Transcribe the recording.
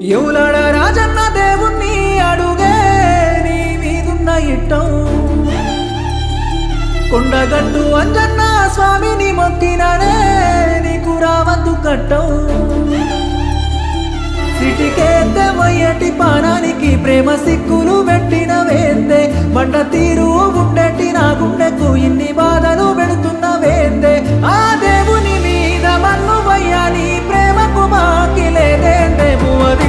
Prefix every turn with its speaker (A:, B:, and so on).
A: ఎవులాడ రాజన్న దేవుణ్ణి అడుగే నీ మీదున్న ఇట్టం కొండగట్టు అంజన్న స్వామిని మొక్కిననే నీకు రావద్దు కట్టం సిటికేతే మొయ్యటి పానానికి ప్రేమ సిక్కులు పెట్టిన వేందే బండ తీరు ఉండేటి నా గుండెకు ఇన్ని బాధలు పెడుతున్న వేందే ఆ దేవుని మీద మన్ను వయ్యా నీ ప్రేమకు మాకి లేదేందే భువది